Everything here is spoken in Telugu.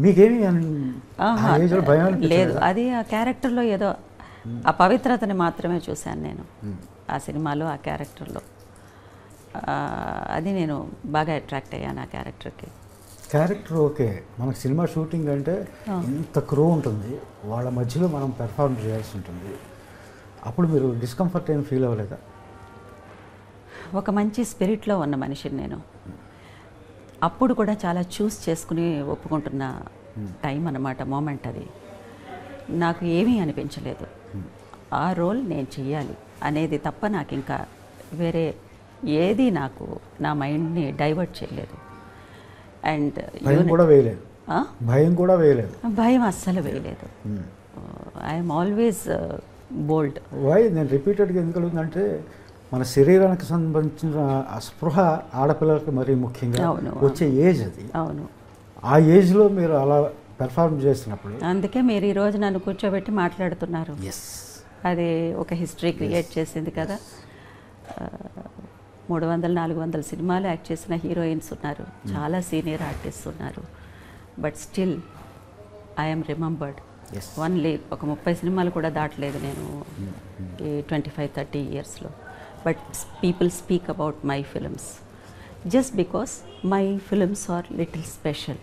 మీకేమి భయం లేదు, అది ఆ క్యారెక్టర్లో ఏదో ఆ పవిత్రతని మాత్రమే చూశాను నేను ఆ సినిమాలో, ఆ క్యారెక్టర్లో. అది నేను బాగా అట్రాక్ట్ అయ్యాను ఆ క్యారెక్టర్కి. క్యారెక్టర్ ఓకే, మనకు సినిమా షూటింగ్ అంటే ఇంత క్రూ ఉంటుంది, వాళ్ళ మధ్యలో మనం పెర్ఫార్మ్ చేయాల్సి ఉంటుంది. అప్పుడు మీరు డిస్కంఫర్ట్ ఏం ఫీల్ అవ్వలేదా? ఒక మంచి స్పిరిట్లో ఉన్న మనిషిని నేను. అప్పుడు కూడా చాలా చూస్ చేసుకుని ఒప్పుకుంటున్న టైం అన్నమాట, మూమెంట్ అది. నాకు ఏమీ అనిపించలేదు, ఆ రోల్ నేను చెయ్యాలి అనేది తప్ప నాకు ఇంకా వేరే ఏది నాకు నా మైండ్ని డైవర్ట్ చేయలేదు. అండ్ భయం కూడా వేయలేదు? భయం అస్సలు వేయలేదు. I'm always bold. వై నేను రిపీటెడ్గా ఎందుకు అడుగుతుందంటే, మన శరీరానికి సంబంధించిన స్పృహ ఆడపిల్లలకు మరీ ముఖ్యంగా వచ్చే ఏజ్ అది. అవును, ఆ ఏజ్లో మీరు అలా పెర్ఫార్మ్ చేస్తున్నప్పుడు, అందుకే మీరు ఈరోజు నన్ను కూర్చోబెట్టి మాట్లాడుతున్నారు. అది ఒక హిస్టరీ క్రియేట్ చేసింది కదా. 300-400 సినిమాలు యాక్ట్ చేసిన హీరోయిన్స్ ఉన్నారు, చాలా సీనియర్ ఆర్టిస్ట్ ఉన్నారు. But still I'm remembered. Only ఒక 30 సినిమాలు కూడా దాటలేదు నేను ఈ 25-30 ఇయర్స్లో. But people speak about my films just because my films are little special.